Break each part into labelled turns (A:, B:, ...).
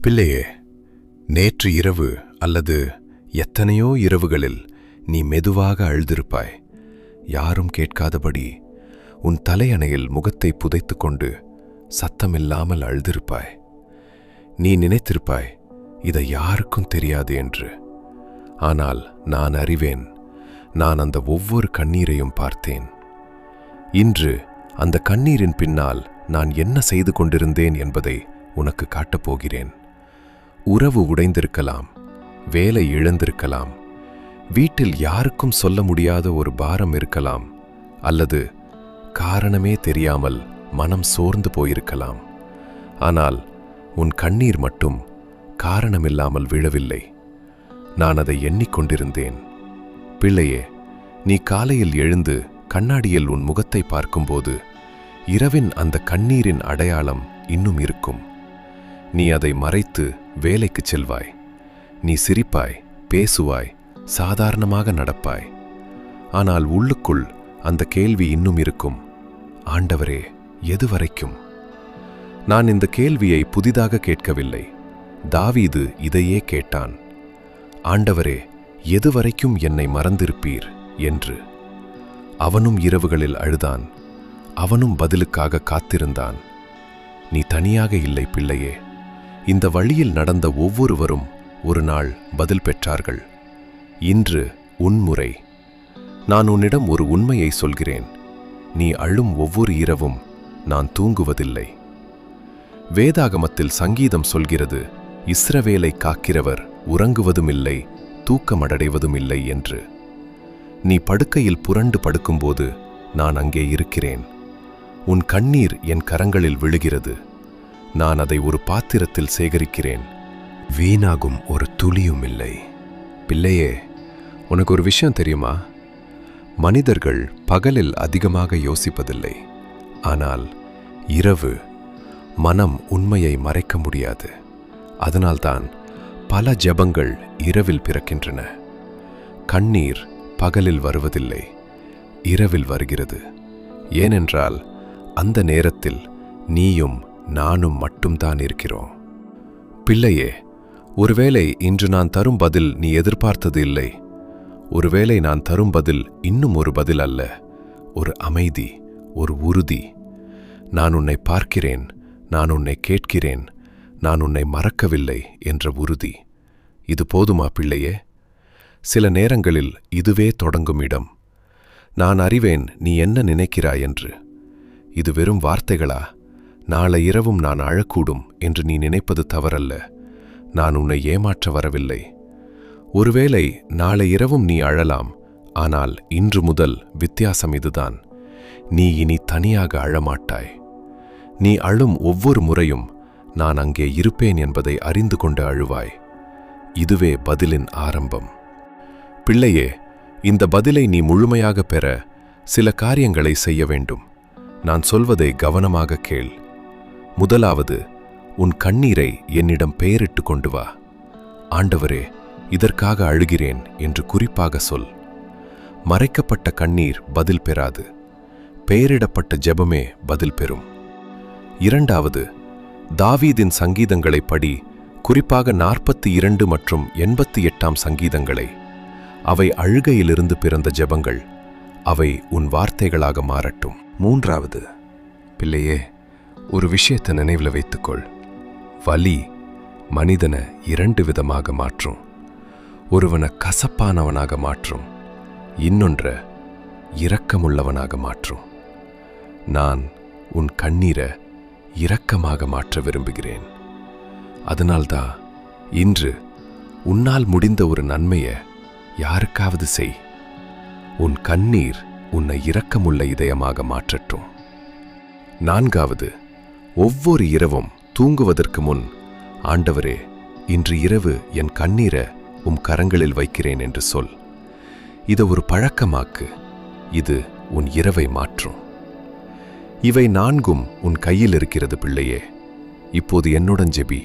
A: பிள்ளையே, நேற்று இரவு அல்லது எத்தனையோ இரவுகளில் நீ மெதுவாக அழுதிருப்பாய். யாரும் கேட்காதபடி உன் தலையணையில் முகத்தை புதைத்து கொண்டு சத்தமில்லாமல் அழுதிருப்பாய். நீ நினைத்திருப்பாய், இதை யாருக்கும் தெரியாது என்று. ஆனால் நான் அறிவேன். நான் அந்த ஒவ்வொரு கண்ணீரையும் பார்த்தேன். இன்று அந்த கண்ணீரின் பின்னால் நான் என்ன செய்து கொண்டிருந்தேன் என்பதை உனக்கு காட்டப்போகிறேன். உறவு உடைந்திருக்கலாம், வேலை இழந்திருக்கலாம், வீட்டில் யாருக்கும் சொல்ல முடியாத ஒரு பாரம் இருக்கலாம், அல்லது காரணமே தெரியாமல் மனம் சோர்ந்து போயிருக்கலாம். ஆனால் உன் கண்ணீர் மட்டும் காரணமில்லாமல் விழவில்லை. நான் அதை எண்ணிக்கொண்டிருந்தேன். பிள்ளையே, நீ காலையில் எழுந்து கண்ணாடியில் உன் முகத்தை பார்க்கும்போது இரவின் அந்த கண்ணீரின் அடையாளம் இன்னும் இருக்கும். நீ அதை மறைத்து வேலைக்குச் செல்வாய். நீ சிரிப்பாய், பேசுவாய், சாதாரணமாக நடப்பாய். ஆனால் உள்ளுக்குள் அந்த கேள்வி இன்னும் இருக்கும். ஆண்டவரே, எதுவரைக்கும்? நான் இந்த கேள்வியை புதிதாக கேட்கவில்லை. தாவீது இதையே கேட்டான். ஆண்டவரே, எதுவரைக்கும் என்னை மறந்திருப்பீர் என்று. அவனும் இரவுகளில் அழுதான். அவனும் பதிலுக்காக காத்திருந்தான். நீ தனியாக இல்லை பிள்ளையே. இந்த வழியில் நடந்த ஒவ்வொருவரும் ஒரு நாள் பதில் பெற்றார்கள். இன்று உன் முறை. நான் உன்னிடம் ஒரு உண்மையை சொல்கிறேன். நீ அழும் ஒவ்வொரு இரவும் நான் தூங்குவதில்லை. வேதாகமத்தில் சங்கீதம் சொல்கிறது, இஸ்ரவேலை காக்கிறவர் உறங்குவதுமில்லை, தூக்கமடைவதுமில்லை என்று. நீ படுக்கையில் புரண்டு படுக்கும்போது நான் அங்கே இருக்கிறேன். உன் கண்ணீர் என் கரங்களில் விழுகிறது. நான் அதை ஒரு பாத்திரத்தில் சேகரிக்கிறேன். வீணாகும் ஒரு துளியும் இல்லை. பிள்ளையே, உனக்கு ஒரு விஷயம் தெரியுமா? மனிதர்கள் பகலில் அதிகமாக யோசிப்பதில்லை. ஆனால் இரவு மனம் உண்மையை மறைக்க முடியாது. அதனால்தான் பல ஜெபங்கள் இரவில் பிறக்கின்றன. கண்ணீர் பகலில் வருவதில்லை, இரவில் வருகிறது. ஏனென்றால் அந்த நேரத்தில் நீயும் நானும் மட்டும்தான் இருக்கிறோம். பிள்ளையே, ஒருவேளை இன்று நான் தரும் பதில் நீ எதிர்பார்த்தது இல்லை. ஒருவேளை நான் தரும் பதில் இன்னும் ஒரு பதில் அல்ல, ஒரு அமைதி, ஒரு உறுதி. நான் உன்னை பார்க்கிறேன், நான் உன்னை கேட்கிறேன், நான் உன்னை மறக்கவில்லை என்ற உறுதி. இது போதுமா பிள்ளையே? சில நேரங்களில் இதுவே தொடங்கும் இடம். நான் அறிவேன் நீ என்ன நினைக்கிறாய் என்று. இது வெறும் வார்த்தைகளா? நாளை இரவும் நான் அழக்கூடும் என்று நீ நினைப்பது தவறல்ல. நான் உன்னை ஏமாற்ற வரவில்லை. ஒருவேளை நாளை இரவும் நீ அழலாம். ஆனால் இன்று முதல் வித்தியாசம் இதுதான். நீ இனி தனியாக அழமாட்டாய். நீ அழும் ஒவ்வொரு முறையும் நான் அங்கே இருப்பேன் என்பதை அறிந்து கொண்டு அழுவாய். இதுவே பதிலின் ஆரம்பம். பிள்ளையே, இந்த பதிலை நீ முழுமையாக பெற சில காரியங்களை செய்ய வேண்டும். நான் சொல்வதை கவனமாக கேள். முதலாவது, உன் கண்ணீரை என்னிடம் பெயரிட்டு கொண்டு வா. ஆண்டவரே, இதற்காக அழுகிறேன் என்று குறிப்பாக சொல். மறைக்கப்பட்ட கண்ணீர் பதில் பெறாது. பெயரிடப்பட்ட ஜெபமே பதில் பெறும். இரண்டாவது, தாவீதின் சங்கீதங்களை படி, குறிப்பாக 42 மற்றும் 88 சங்கீதங்களை. அவை அழுகையிலிருந்து பிறந்த ஜெபங்கள். அவை உன் வார்த்தைகளாக மாறட்டும். மூன்றாவது, பிள்ளையே, ஒரு விஷயத்தை நினைவில் வைத்துக்கொள். வலி மனிதனை 2 விதமாக மாற்றும். ஒருவனை கசப்பானவனாக மாற்றும், இன்னொன்ற இரக்கமுள்ளவனாக மாற்றும். நான் உன் கண்ணீரை இரக்கமாக மாற்ற விரும்புகிறேன். அதனால்தான் இன்று உன்னால் முடிந்த ஒரு நன்மையை யாருக்காவது செய். உன் கண்ணீர் உன்னை இரக்கமுள்ள இதயமாக மாற்றட்டும். நான்காவது, ஒவ்வொரு இரவும் தூங்குவதற்கு முன், ஆண்டவரே, இன்று இரவு என் கண்ணீரை உம் கரங்களில் வைக்கிறேன் என்று சொல். இதை ஒரு பழக்கமாக்கு. இது உன் இரவை மாற்றும். இவை 4 உன் கையில் இருக்கிறது பிள்ளையே. இப்போது என்னுடன் ஜெபி.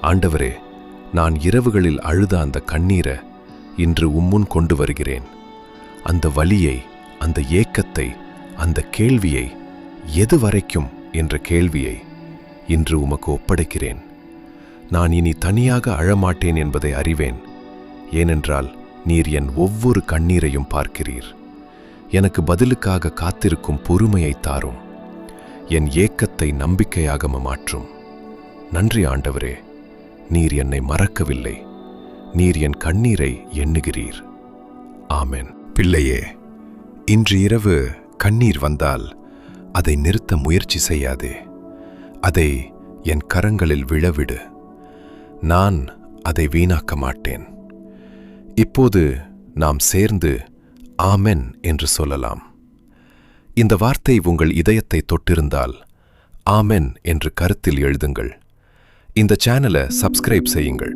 A: ஆண்டவரே, நான் இரவுகளில் அழுத அந்த கண்ணீரை இன்று உம்முன் கொண்டு வருகிறேன். அந்த வலியை, அந்த ஏக்கத்தை, அந்த கேள்வியை, எதுவரைக்கும் என்ற கேள்வியை இன்று உமக்கு ஒப்படைக்கிறேன். நான் இனி தனியாக அழமாட்டேன் என்பதை அறிவேன். ஏனென்றால் நீர் என் ஒவ்வொரு கண்ணீரையும் பார்க்கிறீர். எனக்கு பதிலுக்காக காத்திருக்கும் பொறுமையை தாரும். என் ஏக்கத்தை நம்பிக்கையாக மாற்றும். நன்றி ஆண்டவரே, நீர் என்னை மறக்கவில்லை. நீர் என் கண்ணீரை எண்ணுகிறீர். ஆமென்.
B: பிள்ளையே, இன்று இரவு கண்ணீர் வந்தால் அதை நிறுத்த முயற்சி செய்யாதே. அதை என் கரங்களில் விழவிடு. நான் அதை வீணாக்க மாட்டேன். இப்போது நாம் சேர்ந்து ஆமென் என்று சொல்லலாம். இந்த வார்த்தை உங்கள் இதயத்தை தொட்டிருந்தால் ஆமென் என்று கருத்தில் எழுதுங்கள். இந்த சேனலை சப்ஸ்கிரைப் செய்யுங்கள்.